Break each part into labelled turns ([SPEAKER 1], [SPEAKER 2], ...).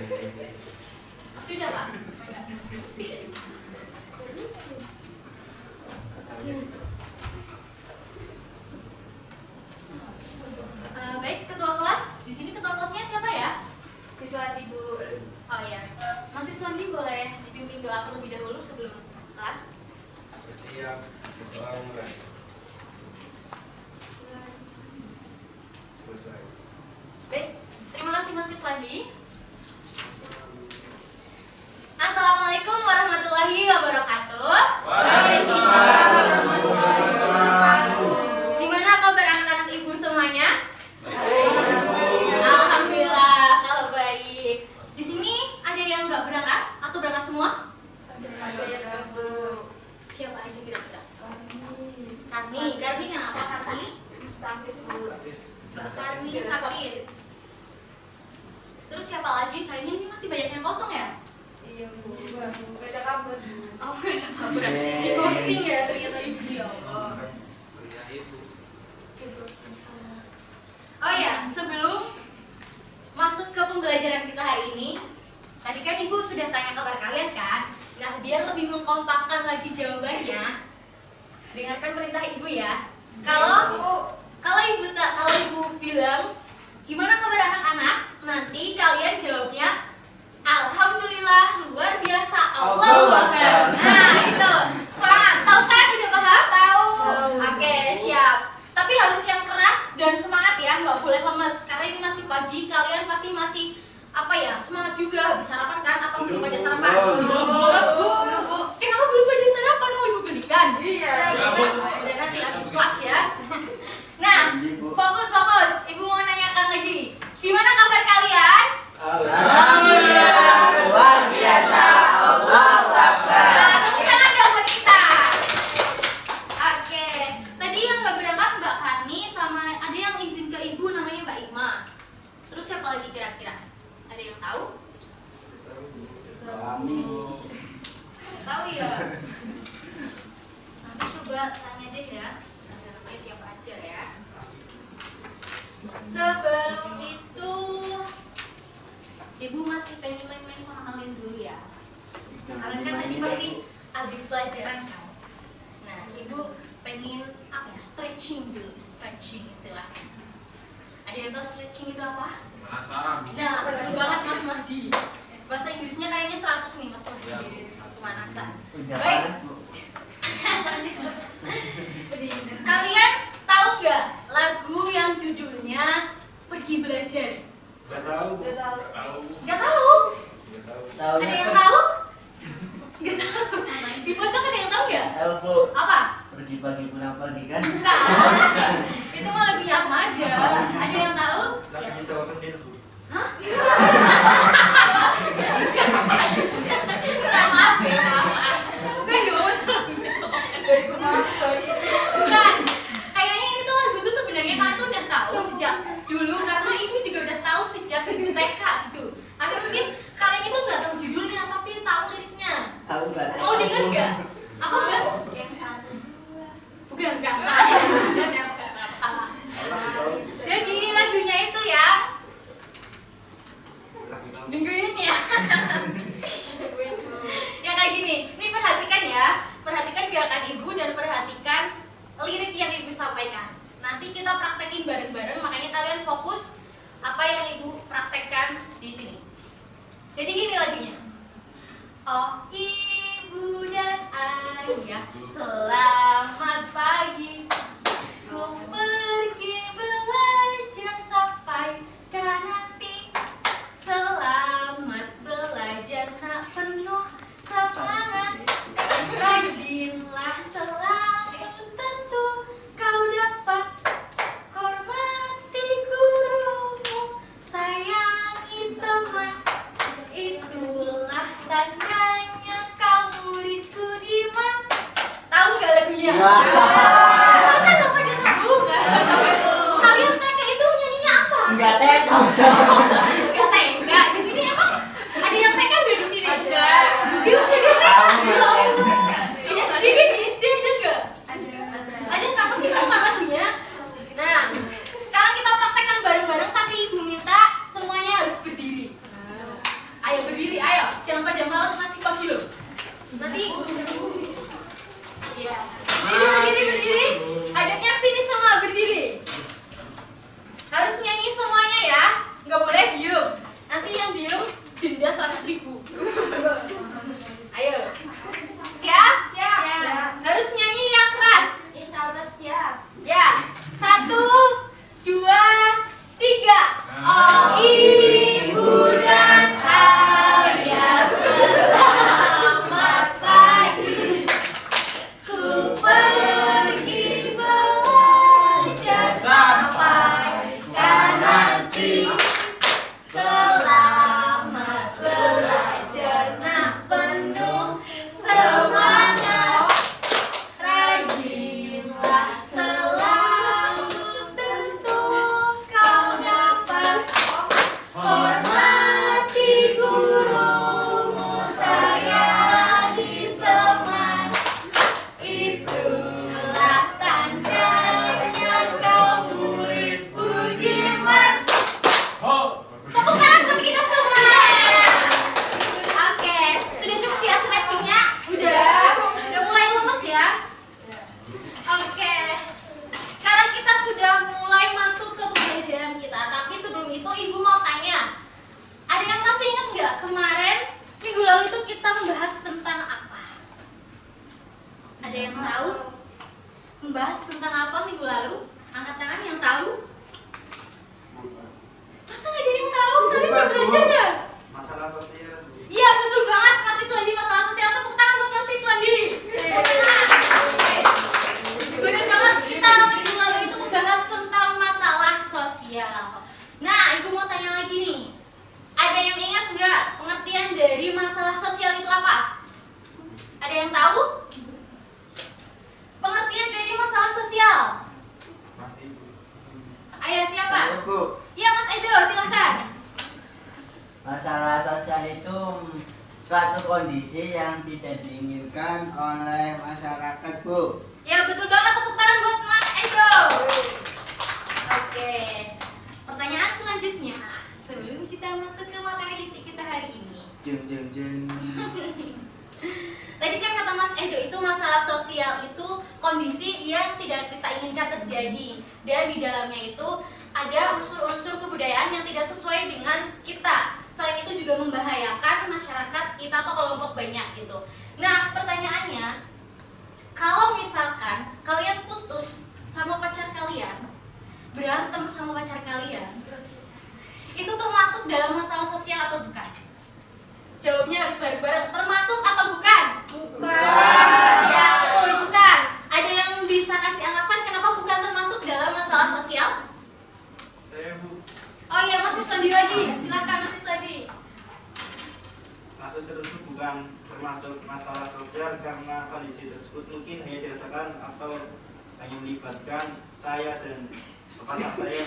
[SPEAKER 1] Sudah, Pak. Baik, ketua kelas. Di sini ketua kelasnya siapa ya?
[SPEAKER 2] Siswandi Bu.
[SPEAKER 1] Oh iya. Masih Siswandi boleh dibimbing doa terlebih dahulu sebelum kelas?
[SPEAKER 3] Siap. Doa mulai. Selesai.
[SPEAKER 1] Baik, terima kasih Mas Siswandi. Assalamualaikum warahmatullahi wabarakatuh.
[SPEAKER 3] Waalaikumsalam warahmatullahi wabarakatuh.
[SPEAKER 1] Gimana kabar anak-anak ibu semuanya? Alhamdulillah kalau baik. Di sini ada yang nggak berangkat atau berangkat semua? Siapa aja kira-kira? Karni kenapa Karni? Mbak Karni sakit. Terus siapa lagi? Kayaknya ini masih banyak yang kosong ya?
[SPEAKER 2] Iya Bu. Beda kabut.
[SPEAKER 1] Oh, beda kabar. Di posting ya ternyata ibu ya Allah. Oh ya, sebelum masuk ke pembelajaran kita hari ini, tadi kan ibu sudah tanya kabar kalian kan? Nah, biar lebih mengkompakkan lagi jawabannya, dengarkan perintah ibu ya. Kalau ibu bilang gimana kabar anak-anak, nanti kalian jawabnya alhamdulillah luar biasa, Allahu Akbar. Nah, itu. Semangat. Tahu kan? Udah paham? Tahu. Oke, siap. Tapi harus yang keras dan semangat ya, nggak boleh lemes. Karena ini masih pagi, kalian pasti masih semangat juga. Habis sarapan kan? Apa belum pada sarapan? Kenapa belum pada sarapan? Mau ibu belikan?
[SPEAKER 2] Iya.
[SPEAKER 1] Dan nanti habis kelas ya. Nah, fokus. Ibu mau nanyakan lagi. Gimana kabar kalian?
[SPEAKER 4] Alhamdulillah luar biasa, Allahu Akbar.
[SPEAKER 1] Nah, tepuk tangan dong buat kita. Oke, tadi yang nggak berangkat Mbak Karni sama ada yang izin ke ibu namanya Mbak Ima. Terus siapa lagi kira-kira? Ada yang tahu? Nggak tahu ya. Nanti coba tanya deh ya. Namanya siapa aja ya. Sebelum itu, ibu masih pengen main-main sama kalian dulu ya. Kalian kan tadi masih habis pelajaran kan. Nah, ibu pengen stretching dulu, stretching istilahnya. Ada yang tahu stretching itu apa? Nah, betul banget Mas Mahdi. Bahasa Inggrisnya kayaknya 100 nih Mas Mahdi. Pemanasan. Baik. Kalian tahu nggak lagu yang judulnya Pergi Belajar?
[SPEAKER 3] Nggak tahu.
[SPEAKER 1] Nggak tahu? Ada yang tahu? Nggak tahu. Di pojok ada yang tahu nggak?
[SPEAKER 4] Tahu Bu,
[SPEAKER 1] Apa?
[SPEAKER 4] pergi pagi pulang pagi kan?
[SPEAKER 1] Bukan. Itu mah lagunya apa aja. Ada yang tahu?
[SPEAKER 3] Lagunya Jawa Kendil.
[SPEAKER 1] Hah? Maaf ya, maaf. Bukan dong, lagunya Jawa Kendil. Bukan. Kayaknya ini tuh lagu tuh sebenarnya kalian tuh udah tahu sejak dulu karena ibu juga udah tahu sejak TK gitu. Tapi mungkin kalian itu nggak tahu judulnya tapi tahu liriknya.
[SPEAKER 4] Tahu nggak?
[SPEAKER 1] Mau denger nggak? Apa enggak? Yang satu. Bukan salah. Salah. Jadi lagunya itu ya. Dengerin ya. Ya kayak gini. Nih perhatikan ya. Perhatikan gerakan ibu dan perhatikan lirik yang ibu sampaikan. Nanti kita praktekin bareng-bareng, makanya kalian fokus apa yang ibu praktekkan di sini. Jadi gini lagunya. Oh ibu dan ayah, selamat pagi. Ku pergi belajar sampai kan nanti. Selamat belajar nak penuh semangat. Rajinlah selalu tentu kau dapat. Hormati gurumu, sayangi teman. Itulah tandanya kau murid budiman. Tahu gak lagunya? Masa gak pada tahu? Kalian TK itu nyanyinya apa?
[SPEAKER 4] Enggak TK.
[SPEAKER 1] Gak TK. Di sini emang ada yang TK gak di sini? Enggak. Dia TK. Di SD kan di SD ada gak? Ada apa sih nama lagunya? Nah, sekarang kita praktekkan bareng-bareng tapi ibu minta semuanya harus berdiri. membahas tentang apa minggu lalu? Angkat tangan yang tahu. Masa nggak ada yang tahu? Kalian udah belajar ya?
[SPEAKER 3] Masalah sosial.
[SPEAKER 1] Iya betul banget, Mas Siswandi, masalah sosial. Tepuk tangan buat Mas Siswandi. Bener banget, kita minggu lalu itu membahas tentang masalah sosial. Nah, Ibu mau tanya lagi nih. Ada yang ingat nggak pengertian dari masalah sosial itu apa? Ada yang tahu? Pengertian dari masalah sosial. Ayah siapa?
[SPEAKER 4] Bu,
[SPEAKER 1] Iya Mas Edo, silahkan.
[SPEAKER 4] masalah sosial itu suatu kondisi yang tidak diinginkan oleh masyarakat, Bu.
[SPEAKER 1] Ya betul banget, tepuk tangan buat Mas Edo. Oke, pertanyaan selanjutnya sebelum kita masuk ke materi inti kita hari ini.
[SPEAKER 4] Jeng jeng jeng.
[SPEAKER 1] Tadi kan kata Mas Edo itu masalah sosial itu kondisi yang tidak kita inginkan terjadi, dan di dalamnya itu ada unsur-unsur kebudayaan yang tidak sesuai dengan kita. Selain itu juga membahayakan masyarakat kita atau kelompok banyak gitu. Nah, pertanyaannya, kalau misalkan kalian putus sama pacar kalian, berantem sama pacar kalian, itu termasuk dalam masalah sosial atau bukan? Jawabnya harus bareng-bareng, termasuk atau bukan?
[SPEAKER 2] Bukan.
[SPEAKER 1] Ya, betul, bukan. Ada yang bisa kasih alasan kenapa bukan termasuk dalam masalah sosial?
[SPEAKER 3] Saya, Bu.
[SPEAKER 1] Oh iya, Mas Siswandi lagi. Silahkan Mas Siswandi.
[SPEAKER 3] Kasus tersebut bukan termasuk masalah sosial karena kondisi tersebut mungkin hanya dirasakan atau hanya melibatkan saya dan pasangan saya.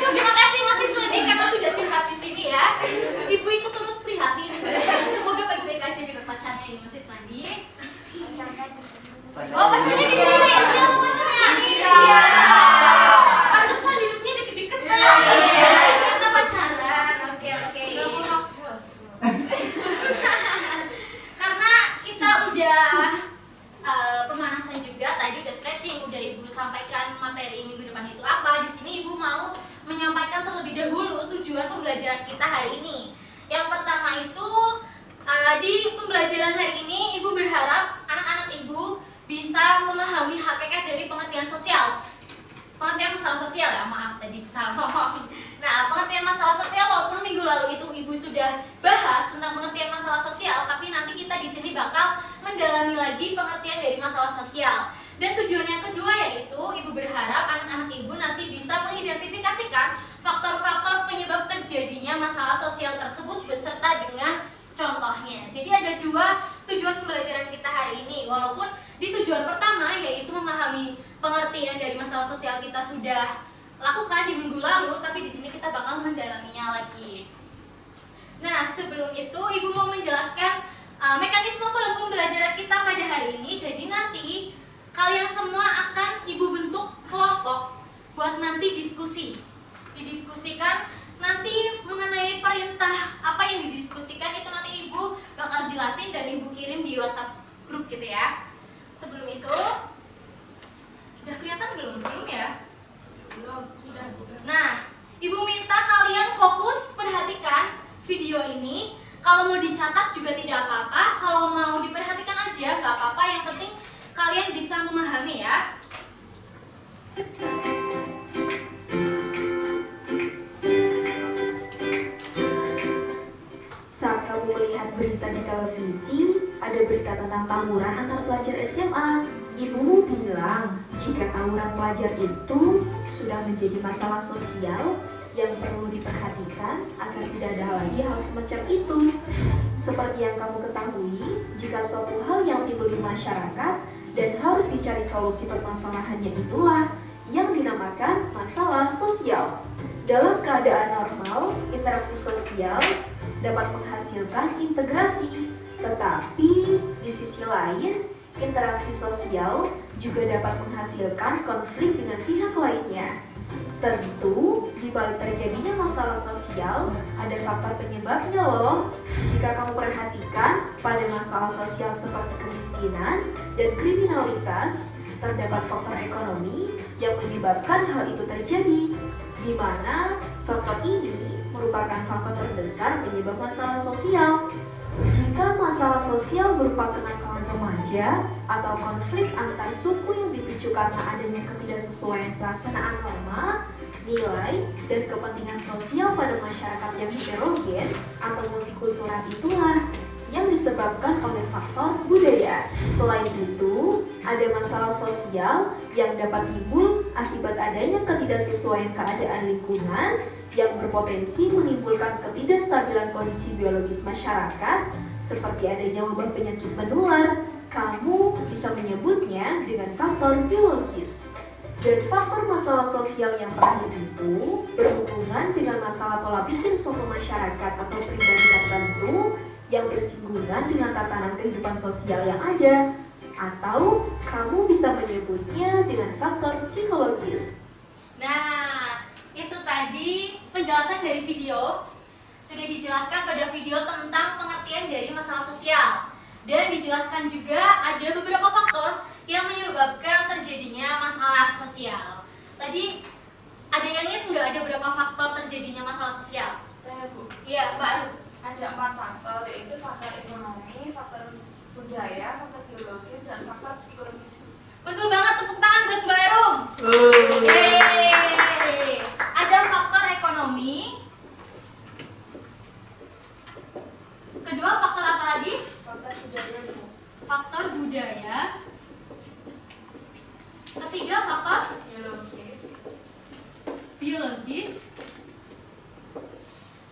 [SPEAKER 1] Terima kasih Mas Siswandi karena sudah curhat di sini ya. Ibu ikut turut prihatin. Semoga baik-baik aja dengan pacarnya ini Mas Siswandi. Oh, pacarnya di sini. Siapa pacarnya? Iya. Pantesan duduknya deket-deket banget ya. Ternyata pacaran. Oke. Karena kita udah pemanasan juga, tadi udah stretching, udah Ibu sampaikan materi minggu depan itu apa. Di sini Ibu mau menyampaikan terlebih dahulu tujuan pembelajaran kita hari ini. Yang pertama itu di pembelajaran hari ini Ibu berharap anak-anak Ibu bisa memahami hakikat dari pengertian sosial. Pengertian masalah sosial ya, maaf tadi salah. Nah, pengertian masalah sosial walaupun minggu lalu itu Ibu sudah bahas tentang pengertian masalah sosial, tapi nanti kita di sini bakal mendalami lagi pengertian dari masalah sosial. Dan tujuan yang kedua yaitu Ibu berharap anak-anak Ibu nanti bisa mengidentifikasikan faktor-faktor penyebab terjadinya masalah sosial tersebut beserta dengan contohnya. Jadi ada dua tujuan pembelajaran kita hari ini. Walaupun di tujuan pertama yaitu memahami pengertian dari masalah sosial kita sudah lakukan di minggu lalu, tapi di sini kita bakal mendalaminya lagi. Nah, sebelum itu Ibu mau menjelaskan mekanisme pembelajaran kita pada hari ini. Jadi nanti kalian semua akan Ibu bentuk kelompok buat nanti diskusi. Didiskusikan nanti mengenai perintah apa yang didiskusikan itu nanti Ibu bakal jelasin dan Ibu kirim di WhatsApp grup gitu ya. Sebelum itu udah kelihatan belum? Belum ya?
[SPEAKER 2] Belum.
[SPEAKER 1] Nah, Ibu minta kalian fokus perhatikan video ini. Kalau mau dicatat juga tidak apa-apa, kalau mau diperhatikan aja gak apa-apa, yang penting kalian bisa memahami ya.
[SPEAKER 5] Saat kamu melihat berita di televisi, ada berita tentang tawuran antar pelajar SMA. Ibumu bilang, jika tawuran pelajar itu sudah menjadi masalah sosial yang perlu diperhatikan agar tidak ada lagi hal semacam itu. Seperti yang kamu ketahui, jika suatu hal yang timbul di masyarakat dan harus dicari solusi permasalahannya itulah yang dinamakan masalah sosial. Dalam keadaan normal, interaksi sosial dapat menghasilkan integrasi, tetapi di sisi lain, interaksi sosial juga dapat menghasilkan konflik dengan pihak lainnya. Tentu, di balik terjadinya masalah sosial, ada faktor penyebabnya loh. Jika kamu perhatikan, pada masalah sosial seperti kemiskinan dan kriminalitas, terdapat faktor ekonomi, yang menyebabkan hal itu terjadi, di mana faktor ini merupakan faktor terbesar penyebab masalah sosial. Jika masalah sosial berupa kenakalan remaja atau konflik antar suku yang dipicu karena adanya ketidaksesuaian pelaksanaan norma, nilai, dan kepentingan sosial pada masyarakat yang heterogen atau multikultural itulah yang disebabkan oleh faktor budaya. Selain itu, ada masalah sosial yang dapat timbul akibat adanya ketidaksesuaian keadaan lingkungan yang berpotensi menimbulkan ketidakstabilan kondisi biologis masyarakat, seperti adanya wabah penyakit menular. Kamu bisa menyebutnya dengan faktor biologis. Dan faktor masalah sosial yang terakhir itu berhubungan dengan masalah pola pikir suatu masyarakat atau pribadi tertentu yang bersinggungan dengan tatanan kehidupan sosial yang ada, atau kamu bisa menyebutnya dengan faktor psikologis.
[SPEAKER 1] Nah, itu tadi penjelasan dari video. Sudah dijelaskan pada video tentang pengertian dari masalah sosial. Dan dijelaskan juga ada beberapa faktor yang menyebabkan terjadinya masalah sosial. Tadi ada yang ingat nggak ada berapa faktor terjadinya masalah sosial?
[SPEAKER 2] Saya Bu.
[SPEAKER 1] Iya, Mbak Aru.
[SPEAKER 2] Ada 4 faktor, yaitu faktor ekonomi, faktor budaya, faktor biologis, dan faktor psikologis.
[SPEAKER 1] Betul banget, tepuk tangan buat Mbak Arum. Yeay. Ada faktor ekonomi. Kedua, faktor apa lagi?
[SPEAKER 2] Faktor budaya Bu.
[SPEAKER 1] Faktor budaya. Ketiga, faktor
[SPEAKER 2] Biologis.
[SPEAKER 1] biologis.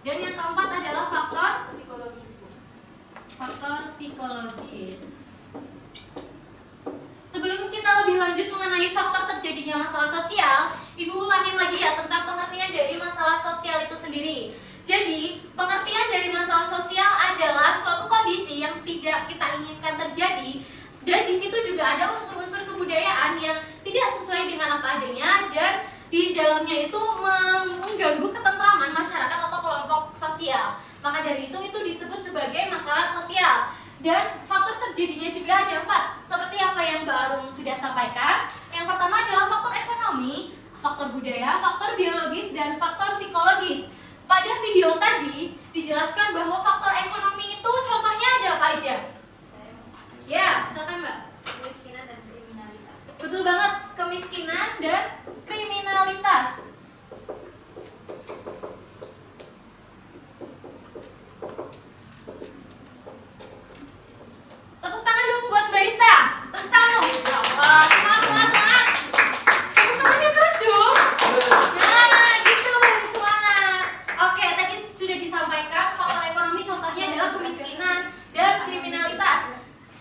[SPEAKER 1] Dan yang keempat adalah faktor
[SPEAKER 2] Psikologis Bu.
[SPEAKER 1] psikologis. Sebelum kita lebih lanjut mengenai faktor terjadinya masalah sosial, Ibu ulangin lagi ya tentang pengertian dari masalah sosial itu sendiri. Jadi, pengertian dari masalah sosial adalah suatu kondisi yang tidak kita inginkan terjadi, dan di situ juga ada unsur-unsur kebudayaan yang tidak sesuai dengan apa adanya, dan di dalamnya itu mengganggu ketentraman masyarakat atau kelompok sosial. Maka dari itu disebut sebagai masalah sosial. Dan faktor terjadinya juga ada 4, seperti apa yang Mbak Arum sudah sampaikan. Yang pertama adalah faktor ekonomi, faktor budaya, faktor biologis, dan faktor psikologis. Pada video tadi dijelaskan bahwa faktor ekonomi itu contohnya ada apa aja? Ya, silakan Mbak.
[SPEAKER 2] Kemiskinan dan kriminalitas.
[SPEAKER 1] Betul banget, kemiskinan dan kriminalitas. Tepuk tangan dong buat barista. Tepuk tangan dong. Ya Allah, semangat. Tepuk tangannya terus dong. Nah, gitu, semangat. Oke, tadi sudah disampaikan faktor ekonomi contohnya adalah kemiskinan dan kriminalitas.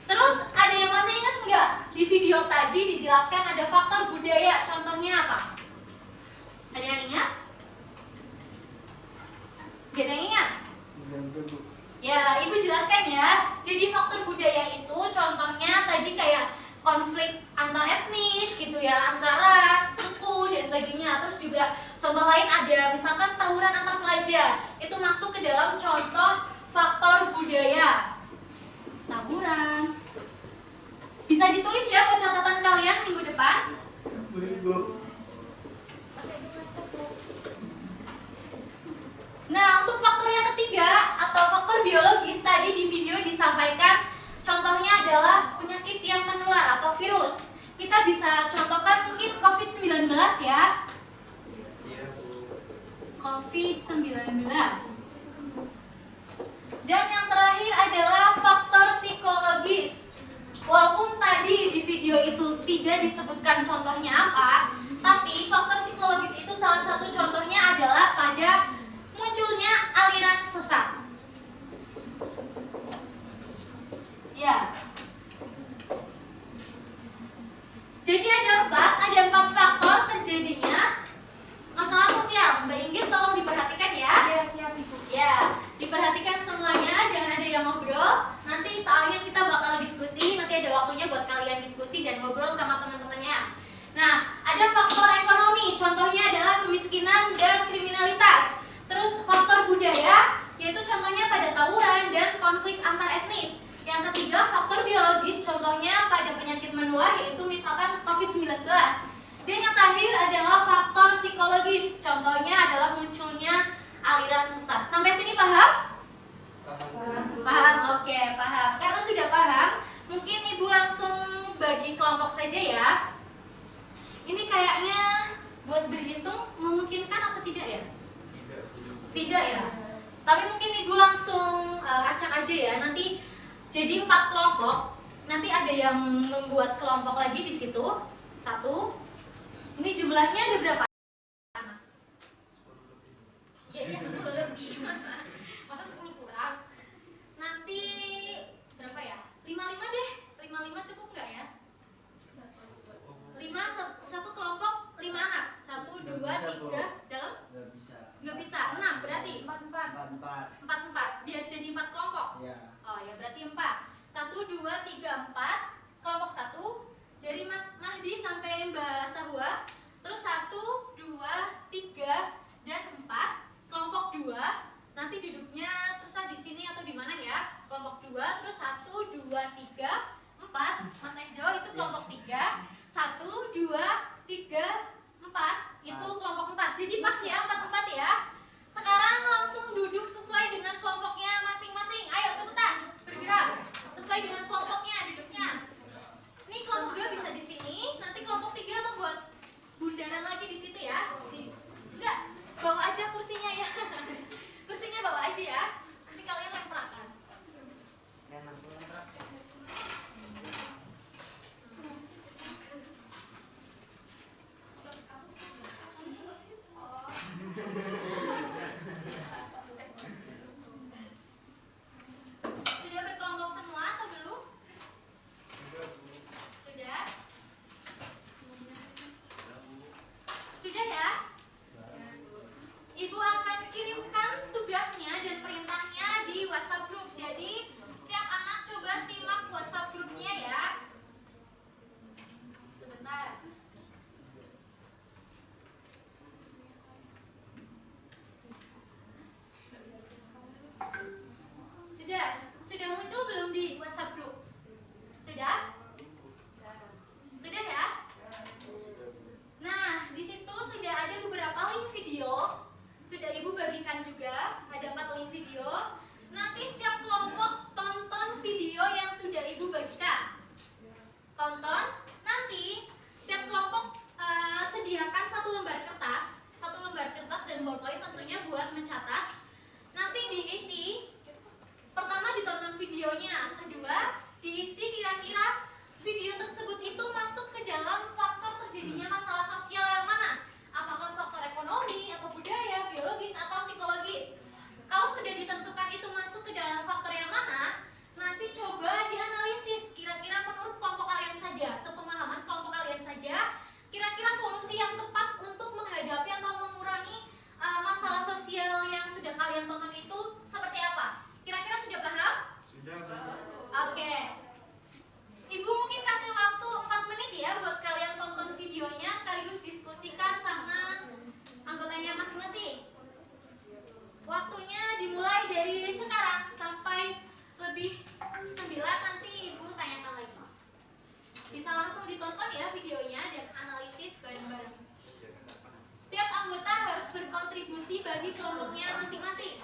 [SPEAKER 1] Terus ada yang masih ingat nggak? Di video tadi dijelaskan ada faktor budaya, contohnya apa? Ada yang ingat? Gak ada yang ingat? Ya, Ibu jelaskan ya. Jadi faktor budaya itu contohnya tadi kayak konflik antar etnis gitu ya, antar ras, suku dan sebagainya. Terus juga contoh lain ada misalkan tawuran antar pelajar. Itu masuk ke dalam contoh faktor budaya. Tawuran. Bisa ditulis ya buat catatan kalian minggu depan. Nah, untuk faktor yang ketiga atau faktor biologis tadi di video disampaikan contohnya adalah penyakit yang menular atau virus. Kita bisa contohkan mungkin COVID-19 ya. COVID-19. Dan yang terakhir adalah faktor psikologis. Walaupun tadi di video itu tidak disebutkan contohnya apa, tapi faktor psikologis itu salah satu contohnya adalah pada munculnya aliran sesat. Ya. Jadi ada empat faktor terjadinya masalah sosial. Mbak Inggit tolong diperhatikan ya.
[SPEAKER 2] Iya, siap Ibu.
[SPEAKER 1] Ya, diperhatikan semuanya, jangan ada yang ngobrol. Nanti soalnya kita bakal diskusi, nanti ada waktunya buat kalian diskusi dan ngobrol sama teman-temannya. Nah, ada faktor ekonomi, contohnya adalah kemiskinan dan kriminalitas. Terus faktor budaya, yaitu contohnya pada tawuran dan konflik antar etnis. Yang ketiga, faktor biologis, contohnya pada penyakit menular, yaitu misalkan COVID-19. Dan yang terakhir psikologis. Contohnya adalah munculnya aliran sesat. Sampai sini paham? Paham, oke, paham. Karena sudah paham, mungkin ibu langsung bagi kelompok saja ya. Ini kayaknya buat berhitung memungkinkan atau tidak ya? Tidak ya. Tapi mungkin ibu langsung acak aja ya. Nanti jadi 4 kelompok. Nanti ada yang membuat kelompok lagi di situ. 1. Ini jumlahnya ada berapa? Ya, 10 lebih. Masa 10 kurang? Nanti berapa ya? 55 deh. 55 cukup nggak ya? 5 satu kelompok 5 anak. 1 2 3 dalam?
[SPEAKER 4] Nggak bisa.
[SPEAKER 1] Nggak bisa. 6 berarti.
[SPEAKER 2] 4.
[SPEAKER 1] 4 biar jadi 4 kelompok.
[SPEAKER 4] Ya.
[SPEAKER 1] Oh ya, berarti 4. 1 2 3 4. Kelompok 1 dari Mas Mahdi sampai Mbak Sahwa. Terus 1 2 3 dan 4. Kelompok 2 nanti duduknya terserah di sini atau di mana ya. Kelompok 2 terus 1 2 3 4. Mas Ekdo itu kelompok 3. 1 2 3 4 itu kelompok 4. Jadi pas ya 4 ya. Sekarang langsung duduk sesuai dengan kelompoknya masing-masing. Ayo cepetan bergerak sesuai dengan kelompoknya duduknya. Ini kelompok 2 bisa di sini. Nanti kelompok 3 membuat bundaran lagi di situ ya. Enggak, bawa aja kursinya ya. Kursinya bawa aja ya. Nanti kalian lemparkan. Sudah berkelompok semua atau belum? Sudah? Sudah ya? Ibu akan kirimkan tugasnya dan perintahnya di WhatsApp group. Jadi setiap anak coba simak WhatsApp grupnya ya. Sebentar. Sudah muncul belum di WhatsApp group? Sudah? Sudah ya? Nah, di situ sudah ada beberapa link video. Sudah ibu bagikan juga, ada 4 link video. Nanti setiap kelompok tonton video yang sudah ibu bagikan. Tonton. Nanti setiap kelompok sediakan 1 lembar kertas, 1 lembar kertas dan ballpoint tentunya buat mencatat. Nanti diisi. Pertama ditonton videonya, kedua diisi kira-kira video tersebut itu masuk ke dalam faktor terjadinya masalah sosial yang mana? Apakah faktor ekonomi, atau budaya, biologis, atau psikologis? Kalau sudah ditentukan itu masuk ke dalam faktor yang mana, nanti coba dianalisis kira-kira menurut kelompok kalian saja, sepemahaman kelompok kalian saja, kira-kira solusi yang tepat untuk menghadapi atau mengurangi masalah sosial yang sudah kalian tonton itu seperti apa? Kira-kira sudah paham?
[SPEAKER 3] Sudah, Bu.
[SPEAKER 1] Oke. Ibu mungkin kasih waktu 4 menit ya buat kalian tonton videonya sekaligus diskusikan sama anggotanya masing-masing. Waktunya dimulai dari sekarang sampai lebih 9, nanti ibu tanyakan lagi. Bisa langsung ditonton ya videonya dan analisis bareng-bareng. Setiap anggota harus berkontribusi bagi kelompoknya masing-masing.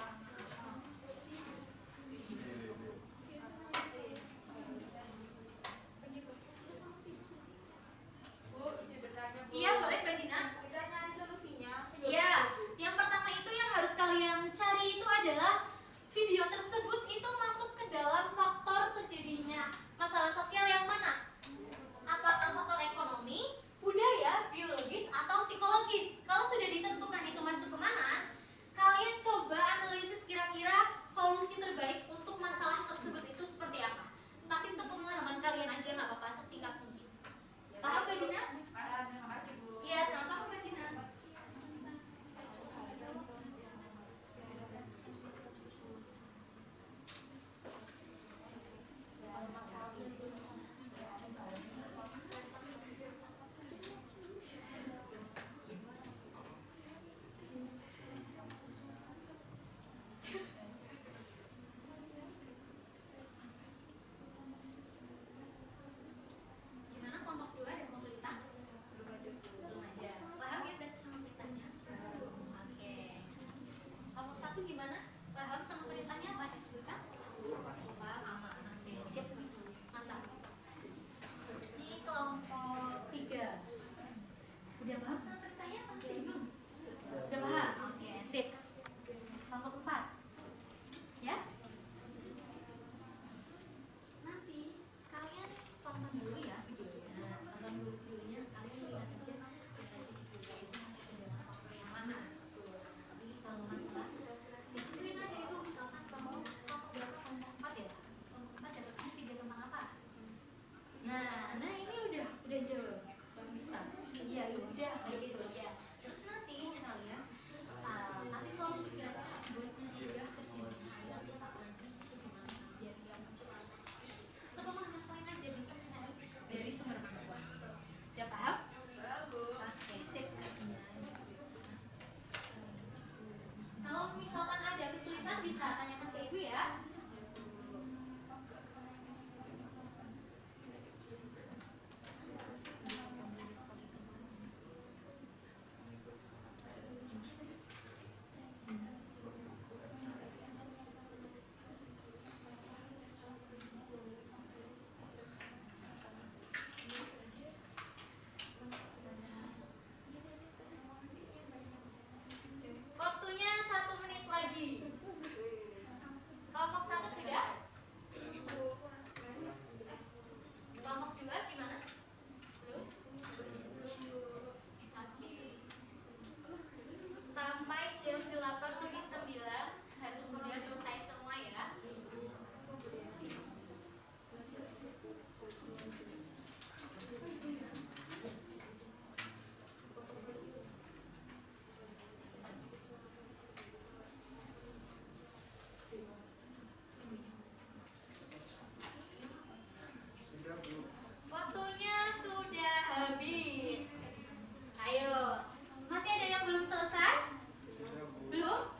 [SPEAKER 1] Iya, boleh Mbak Dina.
[SPEAKER 2] Kita nyari solusinya.
[SPEAKER 1] Iya, yang pertama itu yang harus kalian cari itu adalah video tersebut itu masuk ke dalam faktor terjadinya masalah sosial yang mana? Apakah faktor ekonomi, budaya, biologis, atau psikologis? Kalau sudah ditentukan itu masuk kemana, kalian coba analisis kira-kira solusi terbaik untuk masalah tersebut itu seperti apa. Tapi sepemahaman kalian aja nggak apa-apa, sesingkat mungkin. Paham Mbak Dina?
[SPEAKER 2] Terima kasih, Bu.
[SPEAKER 1] Iya, sama-sama Mbak bisa tanyakan ke ibu ya. Waktunya 1 menit lagi. Kelompok 1 sudah? Kelompok 2 gimana? Belum? Oke. Sampai jam 8:09 harus sudah selesai semua ya. Waktunya sudah habis. Ayo. Masih ada yang belum selesai? Belum?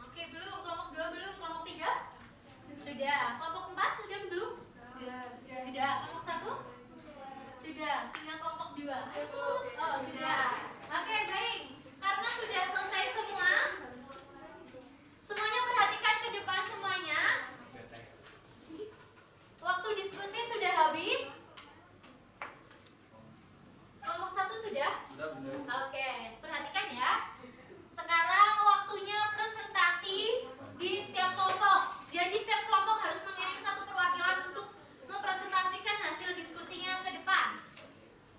[SPEAKER 1] Oke, belum. Kelompok 2 belum. Kelompok 3? Sudah. Kelompok 4 sudah belum? Sudah. Kelompok 1? Sudah. Tinggal kelompok 2. Ayo semua. Oh, sudah. Oke, baik. Karena sudah selesai semua, semuanya perhatikan ke depan semuanya. Waktu diskusi sudah habis. Kelompok 1 sudah?
[SPEAKER 3] Sudah, Bunda.
[SPEAKER 1] Oke, perhatikan ya. Sekarang waktunya presentasi di setiap kelompok. Jadi setiap kelompok harus mengirim satu perwakilan untuk mempresentasikan hasil diskusinya ke depan.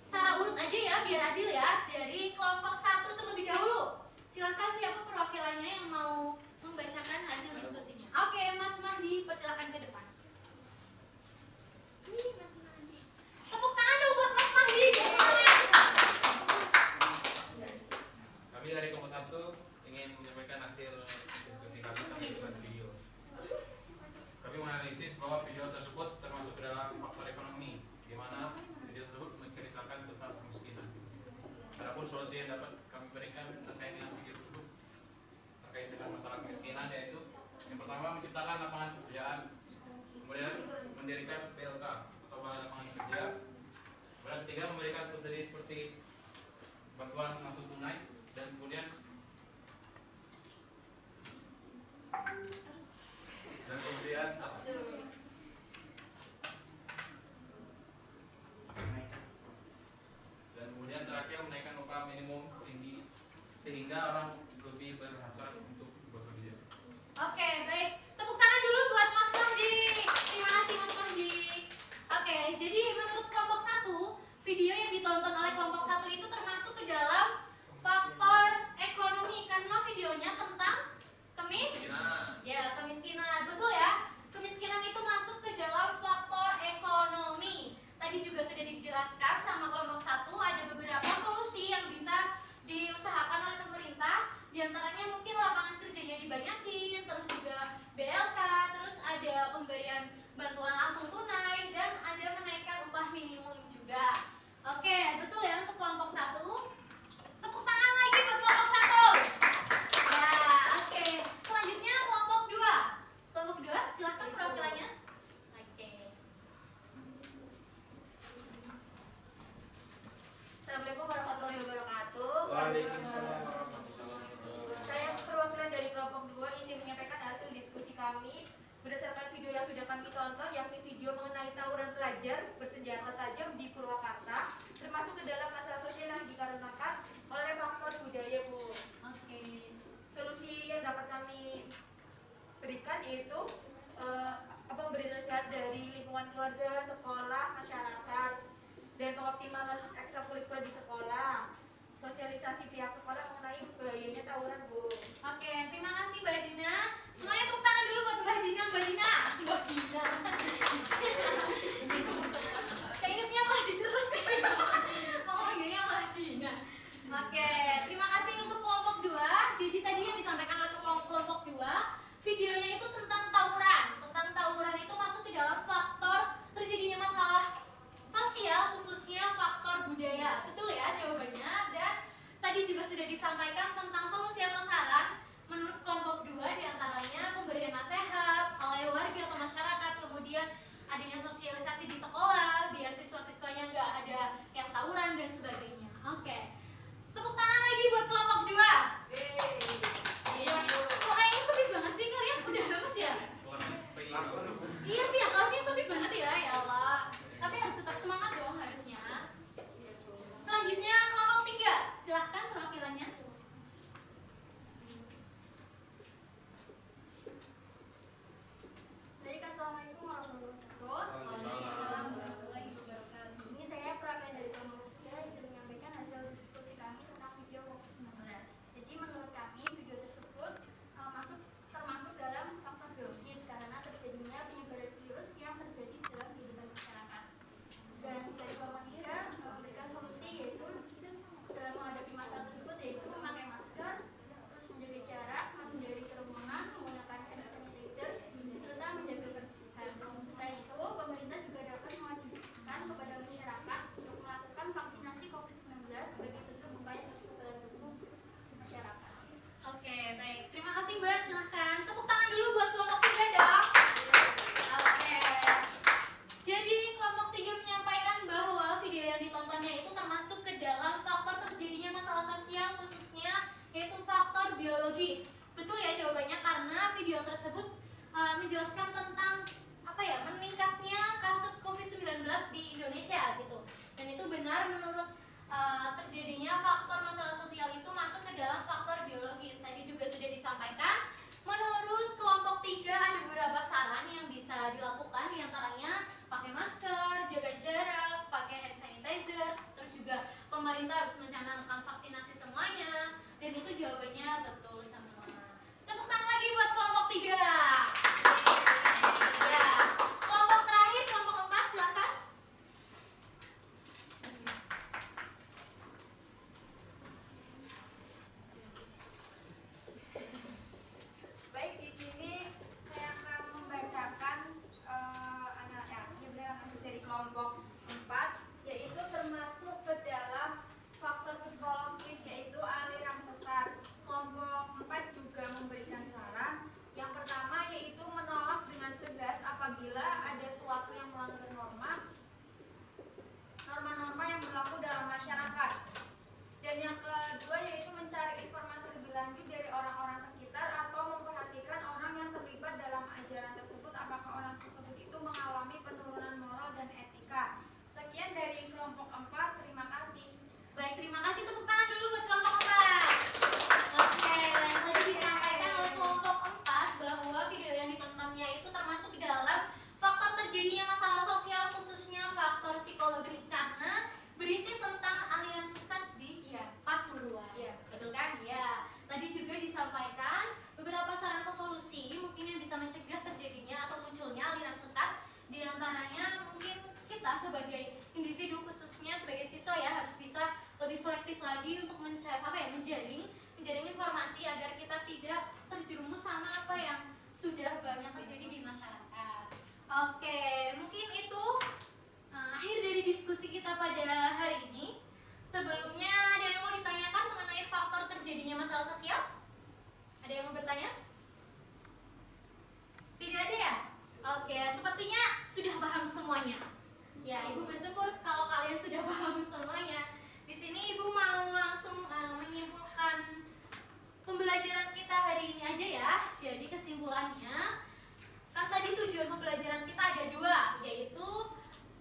[SPEAKER 1] Secara urut aja ya, biar adil ya. Dari kelompok 1 terlebih dahulu. Silakan siapa perwakilannya yang mau membacakan hasil diskusinya. Oke, Mas Mahdi, persilakan ke depan. Tepuk tangan dong buat Mas Mahdi. Semangat.
[SPEAKER 6] Kami dari kelompok 1 ingin menyampaikan hasil diskusi kami tentang video. Kami menganalisis bahwa video tersebut termasuk ke dalam faktor ekonomi, di mana video tersebut menceritakan tentang kemiskinan. Adapun solusi yang dapat kami berikan terkait dengan video tersebut terkait dengan masalah kemiskinan yaitu yang pertama menciptakan lapangan pekerjaan, kemudian mendirikan PLK atau balai lapangan kerja. Kemudian ketiga memberikan subsidi seperti bantuan langsung tunai dan kemudian terakhir menaikkan upah minimum sehingga orang lebih berhasrat untuk bekerja.
[SPEAKER 1] Oke, baik. Tepuk tangan dulu buat Mas Mahdi. Terima kasih Mas Mahdi. Oke, jadi menurut kelompok 1, video yang ditonton oleh kelompok 1 itu termasuk ke dalam faktor ekonomi karena videonya tentang kemiskinan. Betul ya? Kemiskinan itu masuk ke dalam faktor ekonomi. Tadi juga sudah dijelaskan sama kelompok 1 ada beberapa solusi yang bisa diusahakan oleh pemerintah. Di antaranya mungkin lapangan kerjanya dibanyakin, terus juga BLK, terus ada pemberian bantuan langsung tunai, dan ada menaikkan upah minimum juga. Oke, betul ya untuk kelompok 1. Tepuk tangan lagi buat kelompok 1. Ya, oke. Selanjutnya kelompok 2. Kelompok 2, silahkan perwakilannya. Oke.
[SPEAKER 7] Assalamualaikum warahmatullahi wabarakatuh.
[SPEAKER 3] Waalaikumsalam.
[SPEAKER 7] Saya perwakilan dari kelompok 2 izin menyampaikan hasil diskusi kami berdasarkan video yang sudah kami tonton, yakni video mengenai tawuran pelajar bersenjata tajam di Purwakarta, termasuk ke dalam masalah sosial yang dikarenakan oleh faktor budaya, Bu.
[SPEAKER 1] Oke.
[SPEAKER 7] Solusi yang dapat kami berikan yaitu memberi nasihat dari lingkungan keluarga, sekolah, masyarakat, dan pengoptimalan ekstrakurikuler di sekolah, sosialisasi pihak sekolah mengenai bahayanya tawuran, Bu.
[SPEAKER 1] Oke, terima kasih Mbak Dina. Semuanya tepuk tangan dulu buat Mbak Dina. Mbak Dina. Kayaknya Mbak Dina terus nih. Mau manggilnya Mbak Dina. Oke, terima kasih untuk kelompok 2. Jadi tadi yang disampaikan oleh kelompok 2, videonya itu tentang tawuran. Tentang tawuran itu masuk ke dalam faktor terjadinya masalah sosial, khususnya faktor budaya. Betul ya jawabannya. Dan tadi juga sudah disampaikan tentang solusi atau saran menurut kelompok 2, diantaranya adanya sosialisasi di sekolah, biar siswa-siswanya nggak ada yang tawuran dan sebagainya. Oke, tepuk tangan lagi buat kelompok 2. Iya, kok kayaknya sepi banget sih, kalian udah lemes ya? Iya sih, ya, kelasnya sepi banget ya Allah. Tapi harus tetap semangat dong harusnya. Selanjutnya kelompok 3, silahkan perwakilannya.
[SPEAKER 8] Baik, assalamualaikum warahmatullahi wabarakatuh.
[SPEAKER 1] Waalaikumsalam warahmatullahi wabarakatuh.
[SPEAKER 8] Ini saya perwakilan dari kelompok 3 yang ingin menyampaikan hasil diskusi kami tentang video COVID-19. Jadi menurut kami video tersebut termasuk dalam faktor biologis karena terjadinya penyebaran virus yang terjadi dalam kehidupan masyarakat. Dan dari kelompok 3 memberikan solusi yaitu dalam menghadapi masalah tersebut yaitu memakai masker, terus menjaga jarak, menghindari kerumunan, menggunakan hand sanitizer, serta menjaga kebersihan. Selain itu, pemerintah juga dapat mewajibkan kepada masyarakat untuk melakukan vaksinasi COVID-19 sebagai bentuk upaya kekebalan tubuh masyarakat.
[SPEAKER 1] Oke, baik. Terima kasih Mbak, silahkan. Tepuk tangan dulu buat kelompok 3 dong. Oke. Jadi kelompok 3 menyampaikan bahwa video yang ditontonnya itu termasuk ke dalam faktor terjadinya masalah sosial khususnya yaitu faktor biologis. Betul ya jawabannya, karena video tersebut menjelaskan tentang meningkatnya kasus COVID-19 di Indonesia gitu. Dan itu benar menurut terjadinya faktor masalah sosial itu masuk ke dalam faktor biologis. Tadi juga sudah disampaikan. Menurut kelompok 3 ada beberapa saran yang bisa dilakukan, diantaranya pakai masker, jaga jarak, pakai hand sanitizer, terus juga pemerintah harus mencanangkan vaksinasi semuanya. Dan itu jawabannya betul semua. Tepuk tangan lagi buat kelompok 3. Ya, kelompok terakhir, kelompok 4, silakan.
[SPEAKER 2] Baik, di sini saya akan membacakan analisis dari kelompok 4, yaitu termasuk ke dalam faktor psikologis yaitu aliran sesat. Kelompok 4 juga memberikan saran. Yang pertama yaitu menolak dengan tegas apabila ada suatu yang melanggar norma-norma yang berlaku dalam masyarakat. Dan yang kedua yaitu mencari informasi lebih lanjut dari orang-orang sekitar atau memperhatikan orang yang terlibat dalam ajaran tersebut apakah orang tersebut itu mengalami penurunan moral dan etika. Sekian dari kelompok 4, terima kasih.
[SPEAKER 1] Baik, terima kasih. Tepuk tangan dulu buat kelompok 4. Oke, yang tadi disampaikan oleh kelompok 4 bahwa video yang ditontonnya itu termasuk dalam faktor terjadinya masalah sosial khususnya faktor psikologis karena berisi tentang aliran sesat di Pasuruan.
[SPEAKER 2] Iya.
[SPEAKER 1] Betul kan? Ya. Tadi juga disampaikan beberapa saran atau solusi mungkin yang bisa mencegah terjadinya atau munculnya aliran sesat. Di antaranya mungkin kita sebagai individu khususnya sebagai siswa ya harus bisa lebih selektif lagi untuk menjaring informasi agar kita tidak terjerumus sama apa yang sudah banyak terjadi di masyarakat. Oke, mungkin itu akhir dari diskusi kita pada hari ini. Sebelumnya ada yang mau ditanyakan mengenai faktor terjadinya masalah sosial? Ada yang mau bertanya? Tidak ada ya? Oke, sepertinya sudah paham semuanya. Ya, Ibu bersyukur kalau kalian sudah paham semuanya. Di sini Ibu mau langsung menyimpulkan pembelajaran kita hari ini aja ya. Jadi kesimpulannya, kan tadi tujuan pembelajaran kita ada 2, yaitu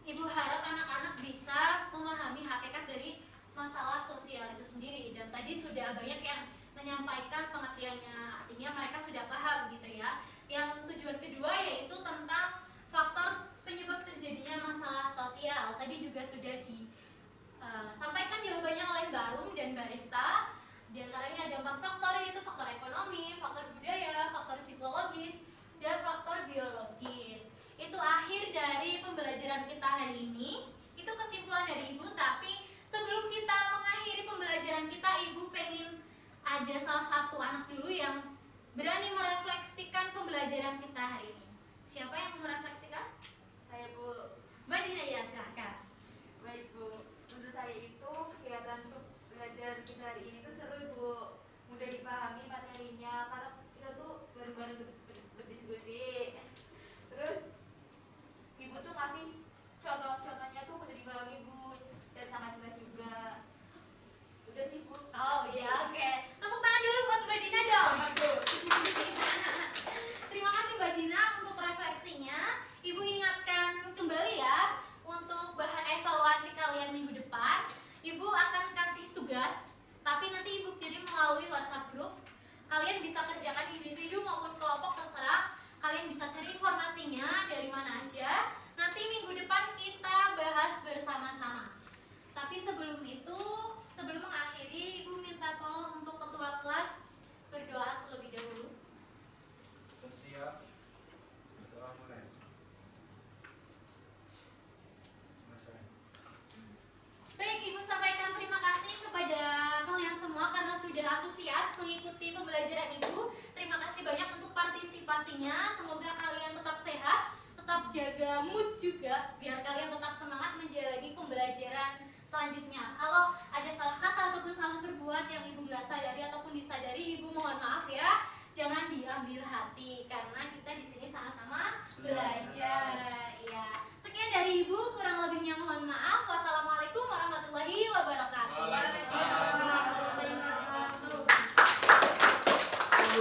[SPEAKER 1] Ibu harap anak-anak bisa memahami hakikat dari masalah sosial itu sendiri. Dan tadi sudah banyak yang menyampaikan pengertiannya, artinya mereka sudah paham gitu ya. Yang tujuan kedua yaitu tentang faktor penyebab terjadinya masalah sosial. Tadi juga sudah disampaikan jawabannya oleh Mbak Arum dan Barista. Di antaranya ada 4 faktor, yaitu faktor ekonomi, faktor budaya, faktor psikologis, dan faktor biologis. Itu akhir dari pembelajaran kita hari ini. Itu kesimpulan dari Ibu, tapi sebelum kita mengakhiri pembelajaran kita, Ibu pengen ada salah satu anak dulu yang berani merefleksikan pembelajaran kita hari ini. Siapa yang mau merefleksikan?
[SPEAKER 2] Saya Bu.
[SPEAKER 1] Mbak Dina, ya silahkan.
[SPEAKER 2] Baik Bu, menurut saya itu kegiatan belajar kita hari ini tuh seru Bu, mudah dipahami materinya karena kita tuh bareng-bareng berdiskusi. Terus Ibu tuh
[SPEAKER 1] Tapi sebelum itu, sebelum mengakhiri, Ibu minta tolong untuk ketua kelas berdoa terlebih dahulu.
[SPEAKER 3] Siap. Doa mulai. Selesai.
[SPEAKER 1] Baik, Ibu sampaikan terima kasih kepada kalian semua karena sudah antusias mengikuti pembelajaran Ibu. Terima kasih banyak untuk partisipasinya. Semoga kalian tetap sehat, tetap jaga mood juga, biar kalian tetap semangat menjalani pembelajaran selanjutnya. Kalau ada salah kata ataupun salah berbuat yang Ibu nggak sadari ataupun disadari, Ibu mohon maaf ya. Jangan diambil hati karena